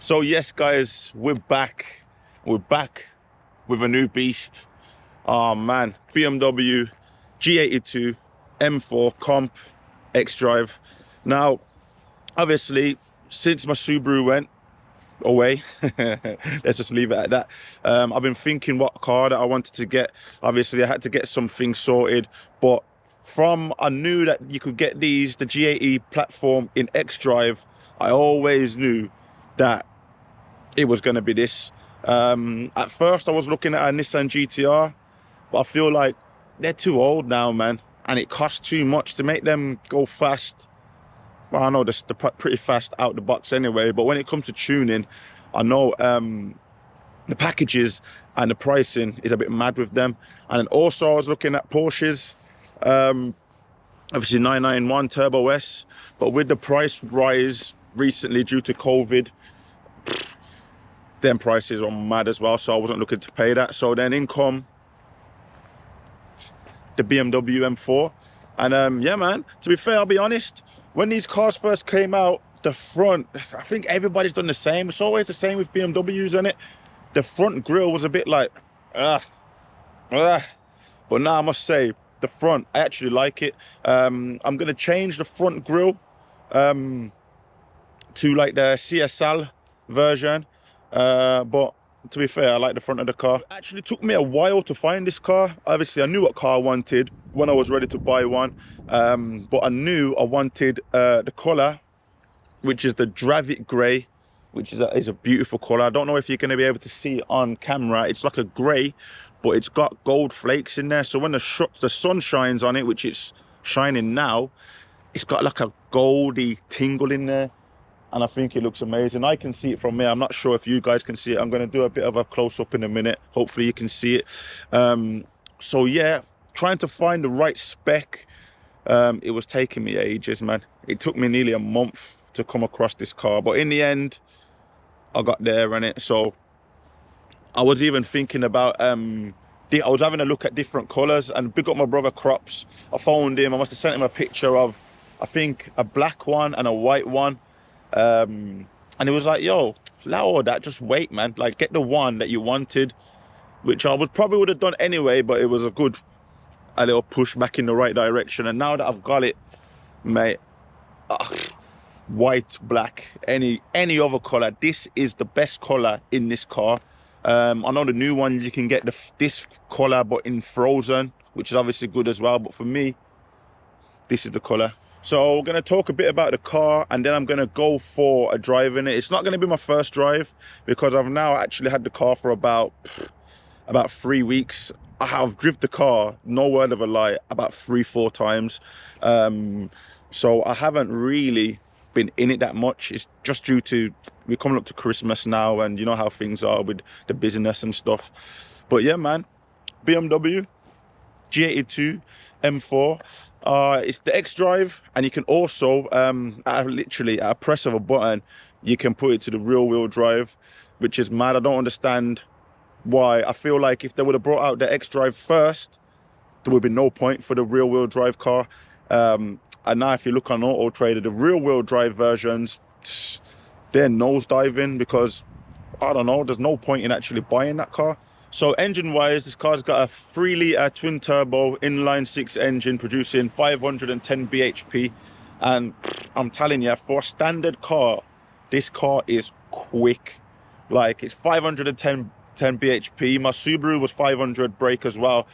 So yes, guys, we're back. We're back with a new beast. Oh man, BMW G82 M4 comp Xdrive. Now, obviously, since my Subaru went away, let's just leave it at that. I've been thinking what car that I wanted to get. Obviously, I had to get something sorted, but I knew that you could get the G80 platform in Xdrive. I always knew that it was going to be this. At first I was looking at a Nissan GTR, but I feel like they're too old now, man, and it costs too much to make them go fast. Well, I know they're pretty fast out the box anyway, but when it comes to tuning, I know the packages and the pricing is a bit mad with them. And then also I was looking at Porsches, obviously 991 Turbo S, but with the price rise recently due to COVID, them prices are mad as well, so I wasn't looking to pay that. So then in come the BMW M4, and yeah man, to be fair, I'll be honest, when these cars first came out, the front, I think everybody's done the same. It's always the same with BMWs, isn't it? The front grille was a bit like but now I must say the front, I actually like it. I'm gonna change the front grille to like the CSL version. But to be fair, I like the front of the car. It actually took me a while to find this car. Obviously, I knew what car I wanted when I was ready to buy one. But I knew I wanted the colour, which is the Dravic Grey, which is a beautiful colour. I don't know if you're going to be able to see it on camera. It's like a grey, but it's got gold flakes in there. So when the sun shines on it, which it's shining now, it's got like a goldy tingle in there. And I think it looks amazing. I can see it from here. I'm not sure if you guys can see it. I'm going to do a bit of a close-up in a minute. Hopefully you can see it. So yeah, trying to find the right spec. It was taking me ages, man. It took me nearly a month to come across this car. But in the end, I got there, innit? So I was even thinking about... I was having a look at different colours. And big up my brother Crops. I phoned him. I must have sent him a picture of, I think, a black one and a white one. And it was like, yo, allow all that, just wait, man. Like, get the one that you wanted, which I probably would have done anyway, but it was a little push back in the right direction. And now that I've got it, mate, white, black, any other color, this is the best color in this car. I know the new ones you can get this color but in frozen, which is obviously good as well, but for me, this is the color. So we're going to talk a bit about the car, and then I'm going to go for a drive in it. It's not going to be my first drive because I've now actually had the car for about 3 weeks. I have driven the car, no word of a lie, about 3-4 times. So I haven't really been in it that much. It's just due to, we're coming up to Christmas now, and you know how things are with the business and stuff. But yeah, man, BMW G82 M4. It's the Xdrive, and you can also literally at a press of a button you can put it to the rear wheel drive, which is mad. I don't understand why. I feel like if they would have brought out the Xdrive first, there would be no point for the rear wheel drive car. And now if you look on Auto Trader, the rear wheel drive versions, they're nosediving because I don't know, there's no point in actually buying that car. So engine wise, this car's got a 3-litre twin turbo inline 6 engine producing 510 bhp, and I'm telling you, for a standard car, this car is quick. Like, it's 510 bhp. My Subaru was 500 brake as well.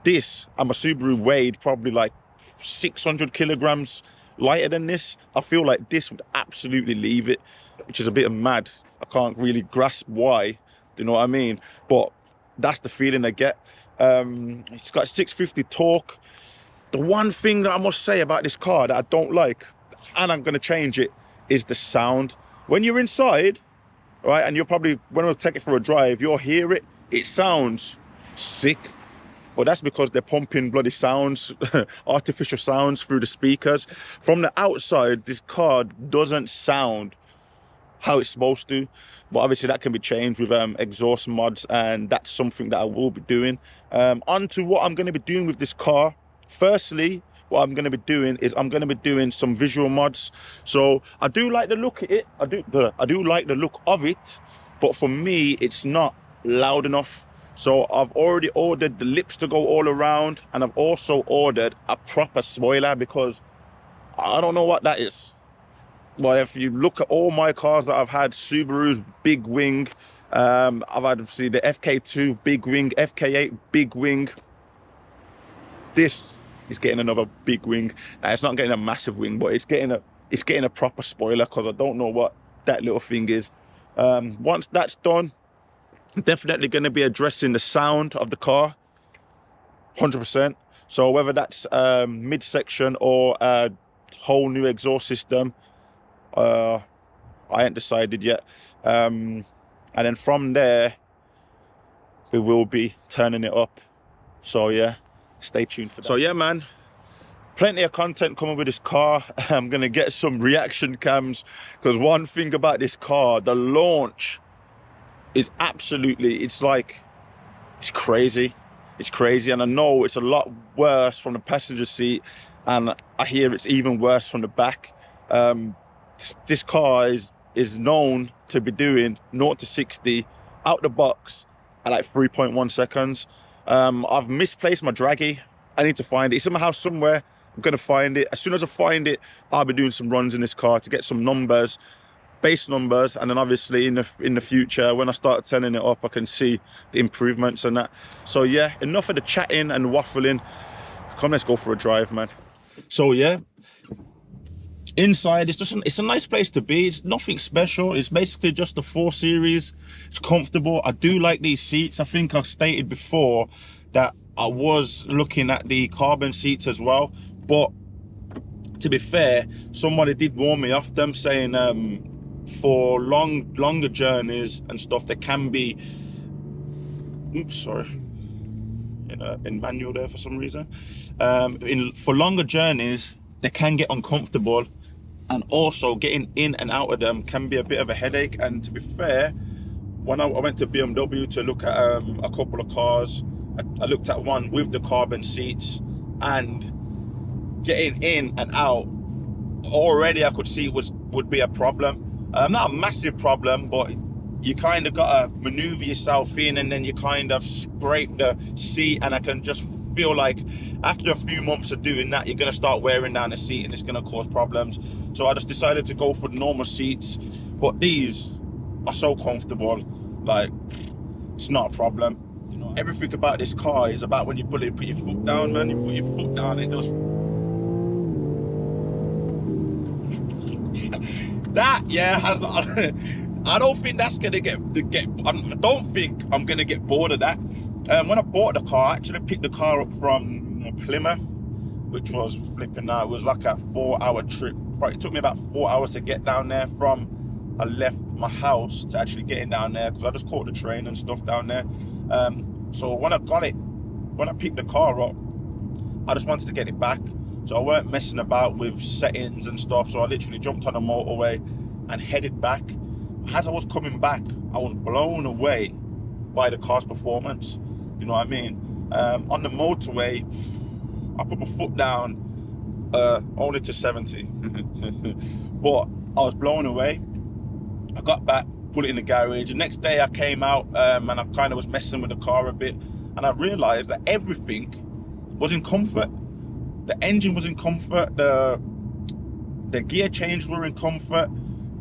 This and my Subaru weighed probably like 600 kilograms lighter than this. I feel like this would absolutely leave it, which is a bit mad. I can't really grasp why, do you know what I mean? But that's the feeling I get. It's got 650 torque. The one thing that I must say about this car that I don't like, and I'm going to change it, is the sound. When you're inside, right, and you're probably, when I take it for a drive, you'll hear it. It sounds sick. But that's because they're pumping bloody sounds, artificial sounds through the speakers. From the outside, this car doesn't sound how it's supposed to, but obviously that can be changed with exhaust mods, and that's something that I will be doing. On to what I'm going to be doing with this car. Firstly, what I'm going to be doing is I'm going to be doing some visual mods. So I do like the look at it, I do like the look of it, but for me it's not loud enough. So I've already ordered the lips to go all around, and I've also ordered a proper spoiler, because I don't know what that is. Well, if you look at all my cars that I've had, Subaru's big wing, I've had obviously the FK2 big wing, FK8 big wing. This is getting another big wing. It's not getting a massive wing, but it's getting a proper spoiler, because I don't know what that little thing is. Once that's done, I'm definitely going to be addressing the sound of the car, 100%. So whether that's midsection or a whole new exhaust system, I ain't decided yet. And then from there, we will be turning it up. So yeah, stay tuned for that. So yeah, man, plenty of content coming with this car. I'm gonna get some reaction cams, because one thing about this car, the launch is absolutely, it's crazy. It's crazy, and I know it's a lot worse from the passenger seat, and I hear it's even worse from the back. This car is known to be doing 0 to 60 out the box at like 3.1 seconds. I've misplaced my draggy. I need to find it somehow, somewhere. I'm gonna find it. As soon as I find it, I'll be doing some runs in this car to get some numbers, base numbers, and then obviously in the future, when I start turning it up, I can see the improvements and that. So yeah, enough of the chatting and waffling. Come, let's go for a drive, man. So yeah, inside, it's a nice place to be. It's nothing special. It's basically just a 4 Series. It's comfortable. I do like these seats. I think I've stated before that I was looking at the carbon seats as well, but to be fair, somebody did warn me off them, saying for longer journeys and stuff, there can be, oops, sorry, in manual there for some reason, for longer journeys they can get uncomfortable, and also getting in and out of them can be a bit of a headache. And to be fair, when I went to BMW to look at a couple of cars, I looked at one with the carbon seats, and getting in and out already I could see would be a problem. Not a massive problem, but you kind of gotta maneuver yourself in, and then you kind of scrape the seat, and I can just feel like after a few months of doing that, you're gonna start wearing down the seat and it's gonna cause problems. So I just decided to go for the normal seats, but these are so comfortable, like it's not a problem. You know, everything about this car is about when you put your foot down, man. You put your foot down, it just that, yeah, has not. I don't think that's gonna I don't think I'm gonna get bored of that. When I bought the car, I actually picked the car up from Plymouth, which was flipping out. It was like a 4-hour trip. It took me about 4 hours to get down there from I left my house to actually getting down there, because I just caught the train and stuff down there. So when I picked the car up, I just wanted to get it back. So I weren't messing about with settings and stuff. So I literally jumped on the motorway and headed back. As I was coming back, I was blown away by the car's performance. You know what I mean? On the motorway, I put my foot down only to 70. But I was blown away. I got back, put it in the garage. The next day I came out and I kind of was messing with the car a bit, and I realized that everything was in comfort. The engine was in comfort, the gear change were in comfort,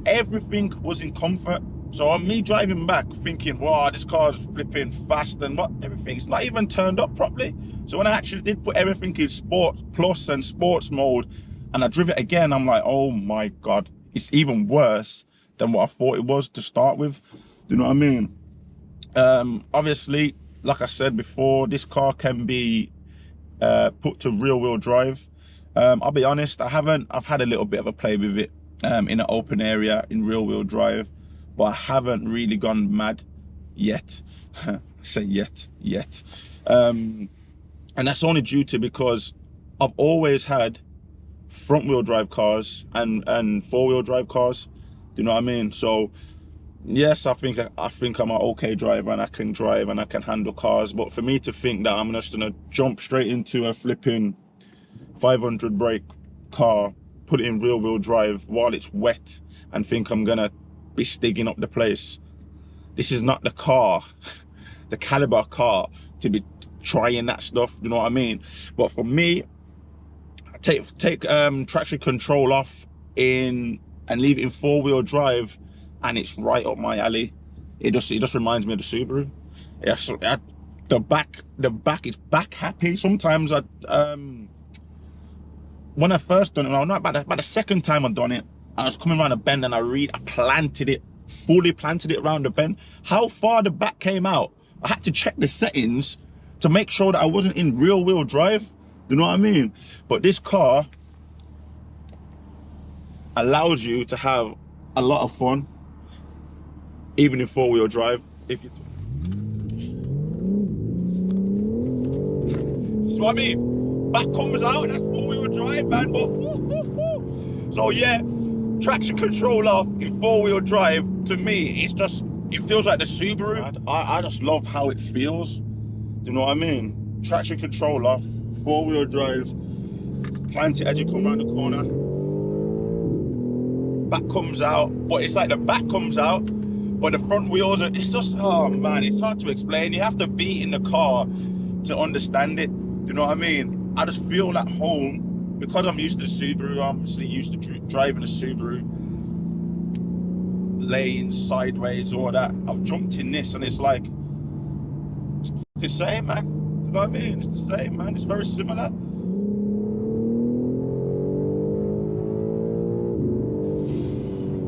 everything was in comfort. So on me driving back thinking, wow, this car's flipping fast, and what, everything's not even turned up properly. So when I actually did put everything in Sport Plus and sports mode, and I drove it again, I'm like, oh my God, it's even worse than what I thought it was to start with. You know what I mean? Obviously, like I said before, this car can be put to rear-wheel drive. I'll be honest, I've had a little bit of a play with it in an open area in rear-wheel drive, but I haven't really gone mad yet. I say yet. And that's only due to because I've always had front-wheel drive cars and four-wheel drive cars. Do you know what I mean? So yes, I think I'm an okay driver, and I can drive and I can handle cars, but for me to think that I'm just gonna jump straight into a flipping 500 brake car, put it in rear wheel drive while it's wet and think I'm gonna be stigging up the place. This is not the car, the caliber car to be trying that stuff, you know what I mean? But for me, take traction control off and leave it in 4-wheel drive, and it's right up my alley. It just reminds me of the Subaru. Yeah, so the back is back happy. Sometimes when I first done it, no, not about the second time I done it, I was coming around a bend and I fully planted it around the bend. How far the back came out, I had to check the settings to make sure that I wasn't in rear wheel drive. You know what I mean? But this car allows you to have a lot of fun, even in 4-wheel drive. If you, so what I mean, back comes out, that's 4-wheel drive, man. But so yeah, traction control off in 4-wheel drive, to me, it feels like the Subaru. I just love how it feels. Do you know what I mean? Traction control off, 4-wheel drive, plant it as you come around the corner. Back comes out, but it's like the back comes out, but the front wheels are, it's just, oh man, it's hard to explain. You have to be in the car to understand it. Do you know what I mean? I just feel at home because I'm used to the Subaru. I'm obviously used to driving a Subaru, lanes, sideways, all that. I've jumped in this and it's like, it's the same, man. You know what I mean? It's the same, man. It's very similar.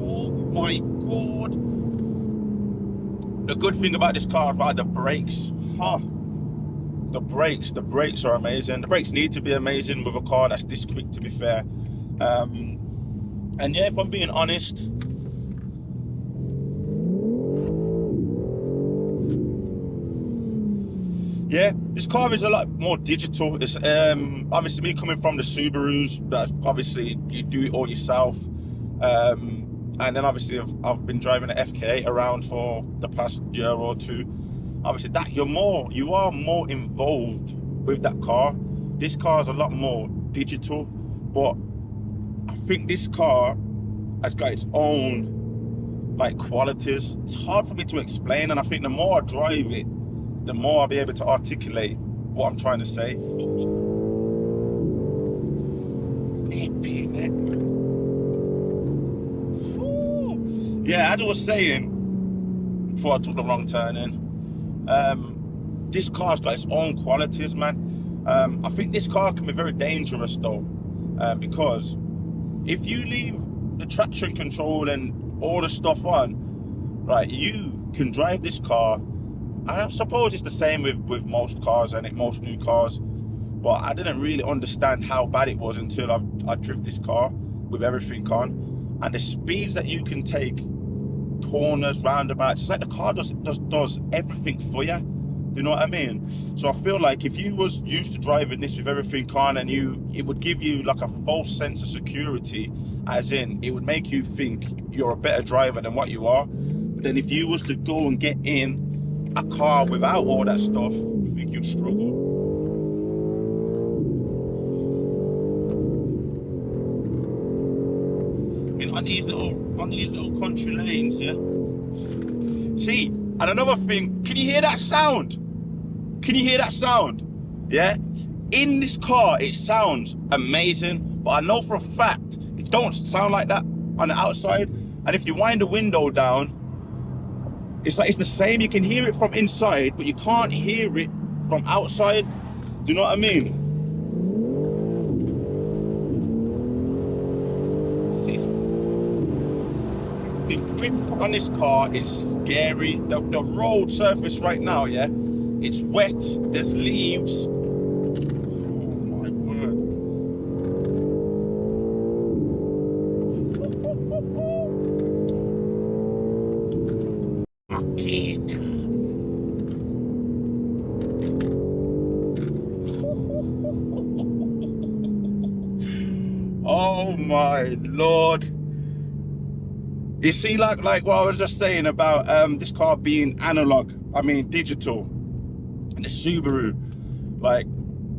Oh my God. The good thing about this car is about the brakes. Huh. The brakes are amazing. The brakes need to be amazing with a car that's this quick, to be fair. And yeah, if I'm being honest, yeah, this car is a lot more digital. It's obviously me coming from the Subarus, that obviously you do it all yourself. And then obviously I've been driving an FK8 around for the past year or two. Obviously that you are more involved with that car. This car is a lot more digital, but I think this car has got its own like qualities. It's hard for me to explain, and I think the more I drive it, the more I'll be able to articulate what I'm trying to say. Yeah, as I was saying before I took the wrong turn in, this car's got its own qualities, man. I think this car can be very dangerous though, because if you leave the traction control and all the stuff on, right, you can drive this car. And I suppose it's the same with most cars and most new cars, but I didn't really understand how bad it was until I drift this car with everything on, and the speeds that you can take, corners, roundabouts. It's like the car does everything for you. You know what I mean? So I feel like if you was used to driving this with everything on, and it would give you like a false sense of security, as in it would make you think you're a better driver than what you are. But then if you was to go and get in a car without all that stuff, I think you'd struggle. On these little country lanes, yeah. See, and another thing, can you hear that sound? Can you hear that sound? Yeah. In this car, it sounds amazing, but I know for a fact it don't sound like that on the outside. And if you wind the window down, it's like it's the same. You can hear it from inside, but you can't hear it from outside. Do you know what I mean? The grip on this car is scary. The road surface right now, yeah, it's wet, there's leaves. Oh my word. Oh my Lord. You see, like what I was just saying about this car being analog, I mean digital, and the Subaru, like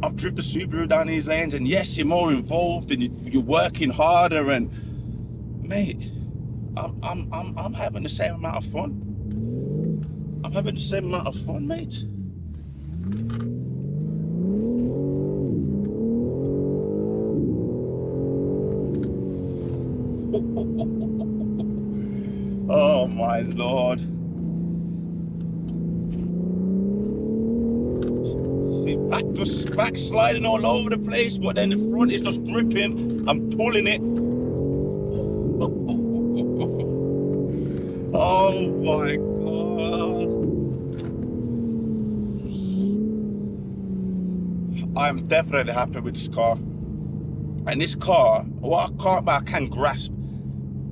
I've driven the Subaru down these lanes, and yes, you're more involved and you're working harder, and mate, I'm having the same amount of fun. I'm having the same amount of fun, mate. Oh my Lord. See, just backsliding all over the place, but then the front is just gripping. I'm pulling it. Oh my God. I'm definitely happy with this car. And this car, what I can grasp,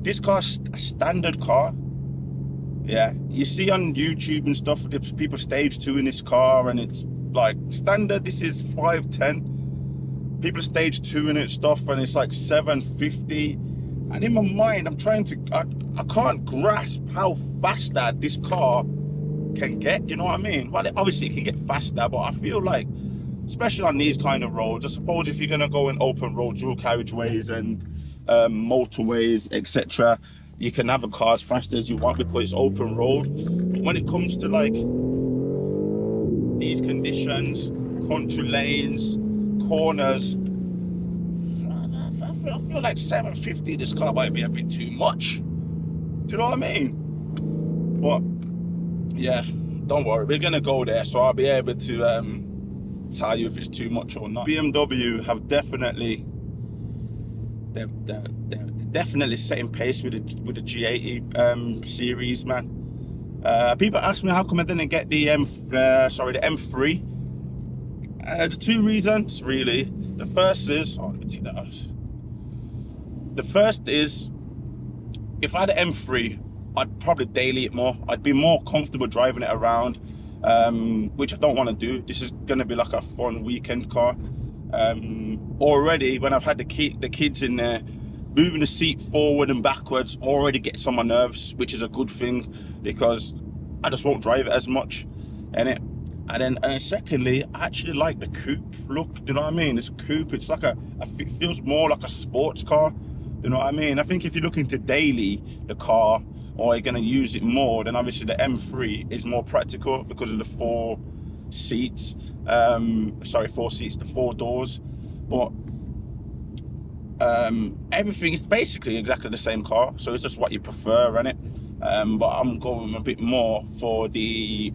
this car's a standard car. Yeah, you see on YouTube and stuff, there's people stage 2 in this car, and it's like standard. This is 510. People stage 2 in it stuff, and it's like 750. And in my mind, I'm trying to, I can't grasp how faster this car can get. You know what I mean? Well, obviously it can get faster, but I feel like, especially on these kind of roads, I suppose if you're gonna go in open road, dual carriageways and motorways, etc., you can have a car as fast as you want because it's open road. But when it comes to like these conditions, country lanes, corners, I feel like 750, this car might be a bit too much. Do you know what I mean? But yeah, don't worry, we're gonna go there, so I'll be able to tell you if it's too much or not. BMW have definitely, they're definitely setting pace with the G80 series, man. People ask me how come I didn't get the M3. The two reasons really. The first is, oh, let me take that out. The first is, if I had an M3, I'd probably daily it more. I'd be more comfortable driving it around, which I don't want to do. This is going to be like a fun weekend car. Already, when I've had the kids in there, moving the seat forward and backwards already gets on my nerves, which is a good thing because I just won't drive it as much. And then secondly, I actually like the coupe look. You know what I mean? It's coupe. It's like it feels more like a sports car. You know what I mean? I think if you're looking to daily the car, or you're going to use it more, then obviously the M3 is more practical because of the 4 seats. Sorry, 4 seats, the 4 doors. But everything is basically exactly the same car, so it's just what you prefer, isn't it? But I'm going a bit more for the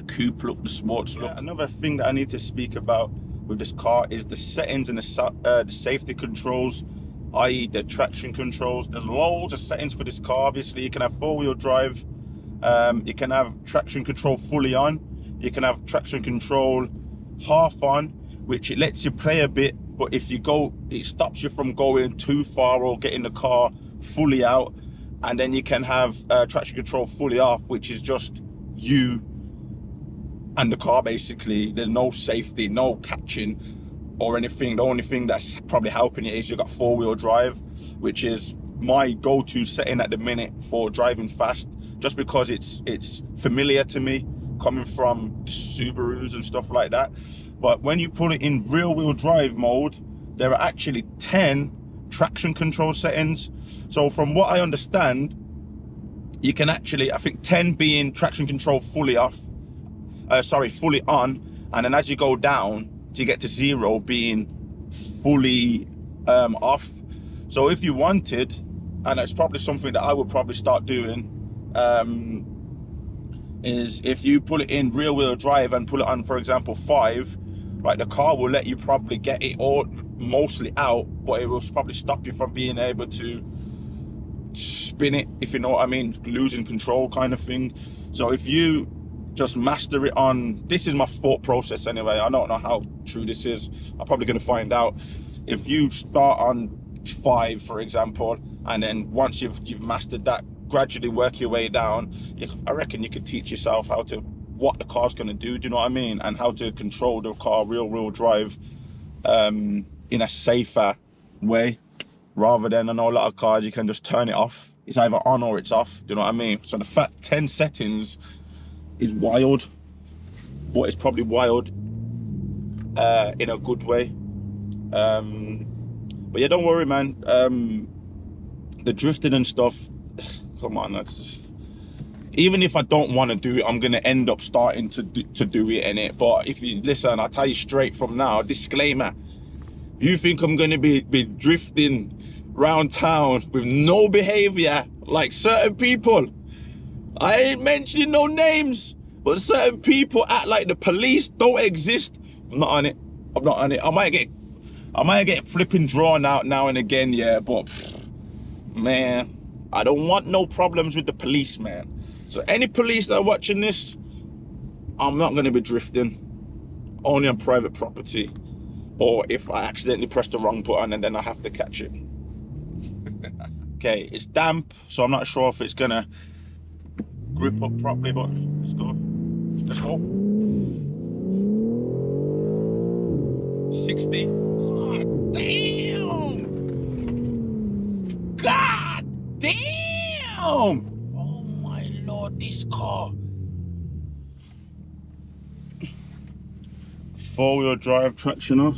coupe look, the sports look. Another thing that I need to speak about with this car is the settings and the safety controls, i.e. the traction controls. There's loads of settings for this car. Obviously, you can have 4-wheel drive, you can have traction control fully on, you can have traction control half on, which it lets you play a bit, but if you go, it stops you from going too far or getting the car fully out. And then you can have traction control fully off, which is just you and the car basically. There's no safety, no catching or anything. The only thing that's probably helping it is you've got 4-wheel drive, which is my go-to setting at the minute for driving fast, just because it's familiar to me coming from Subarus and stuff like that. But when you put it in rear-wheel drive mode, there are actually 10 traction control settings. So from what I understand, you can actually, I think 10 being traction control fully off, fully on, and then as you go down to get to 0 being fully off. So if you wanted, and it's probably something that I would probably start doing, is if you put it in rear wheel drive and pull it on, for example, 5, right, the car will let you probably get it all mostly out, but it will probably stop you from being able to spin it, if you know what I mean, losing control kind of thing. So if you just master it on, this is my thought process anyway, I don't know how true this is, I'm probably going to find out. If you start on 5, for example, and then once you've mastered that, gradually work your way down, I reckon you could teach yourself how to, what the car's going to do you know what I mean, and how to control the car rear wheel drive in a safer way, rather than, I know a lot of cars you can just turn it off, it's either on or it's off, do you know what I mean? So the fact 10 settings is wild, but it's probably wild in a good way. But yeah, don't worry, man. The drifting and stuff, come on, even if I don't want to do it, I'm gonna end up starting to do it in it. But if you listen, I'll tell you straight from now, disclaimer, you think I'm gonna be drifting round town with no behavior like certain people, I ain't mentioning no names, but certain people act like the police don't exist. I'm not on it. I'm not on it. I might get flipping drawn out now and again, yeah, but man, I don't want no problems with the police, man. So any police that are watching this, I'm not going to be drifting, only on private property, or if I accidentally press the wrong button and then I have to catch it. Okay, it's damp, so I'm not sure if it's gonna grip up properly, but let's go. Let's go. 60. God damn! God damn! Oh my lord, this car. 4-wheel drive, traction off.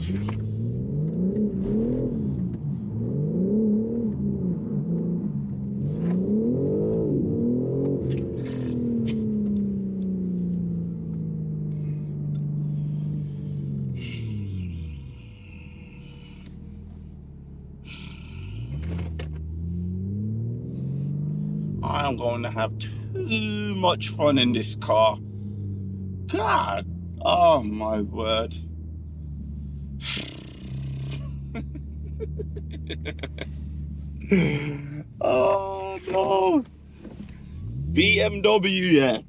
I'm going to have too much fun in this car. God, oh my word. Oh no. BMW, yeah,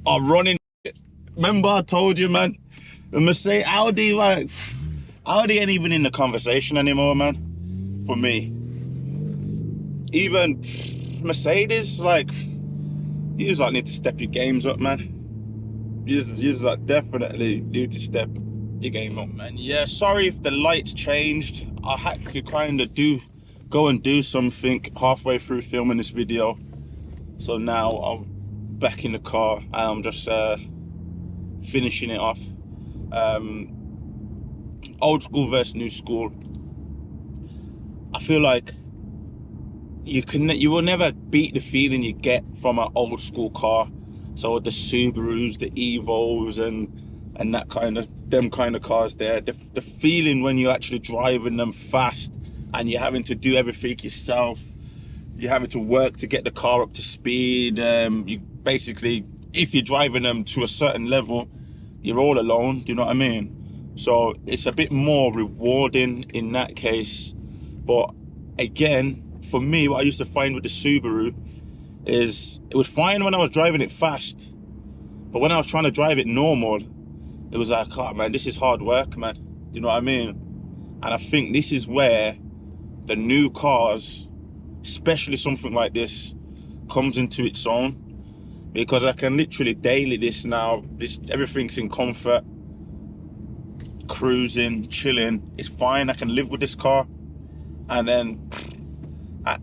are running. Remember I told you, man, the Mercedes, Audi, like, Audi ain't even in the conversation anymore, man, for me. Even Mercedes, like, you like need to step your games up, man. You like definitely need to step your game up, man. Yeah, sorry if the lights changed. I had to kind of go and do something halfway through filming this video. So now I'm back in the car and I'm just finishing it off. Old school versus new school. I feel like you will never beat the feeling you get from an old school car. So the Subarus, the Evos, and that kind of cars there, the feeling when you're actually driving them fast and you're having to do everything yourself, you're having to work to get the car up to speed. You basically, if you're driving them to a certain level, you're all alone, do you know what I mean? So it's a bit more rewarding in that case. But again, for me, what I used to find with the Subaru is it was fine when I was driving it fast, but when I was trying to drive it normal, it was like, oh man, this is hard work, man. Do you know what I mean? And I think this is where the new cars, especially something like this, comes into its own, because I can literally daily this now. Everything's in comfort, cruising, chilling. It's fine. I can live with this car, and then I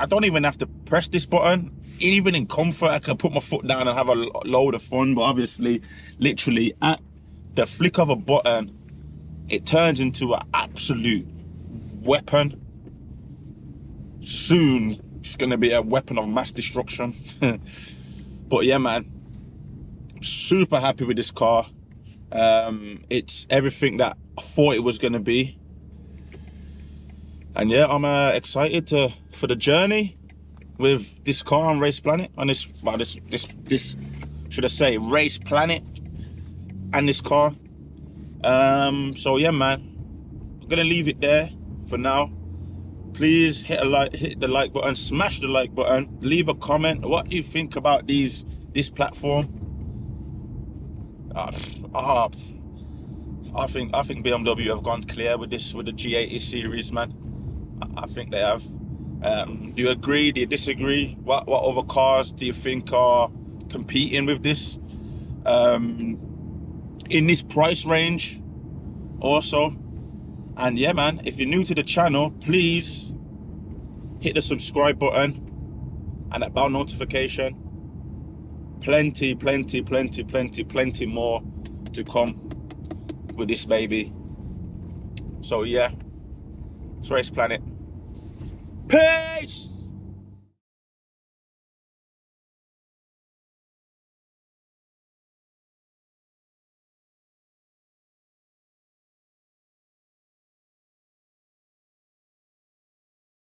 don't even have to press this button. Even in comfort, I can put my foot down and have a load of fun. But obviously, literally at the flick of a button, it turns into an absolute weapon. Soon it's going to be a weapon of mass destruction. But yeah, man, super happy with this car. It's everything that I thought it was going to be. And yeah, I'm excited for the journey with this car on Race Planet, on this should I say Race Planet, and this car. So yeah, man, I'm gonna leave it there for now. Please hit the like button, smash the like button, leave a comment. What do you think about this platform? I think BMW have gone clear with the G80 series, man. I think they have. Do you agree? Do you disagree? What other cars do you think are competing with this in this price range also? And yeah, man, if you're new to the channel, please hit the subscribe button and that bell notification. Plenty more to come with this baby. So yeah, it's Race Planet. Peace!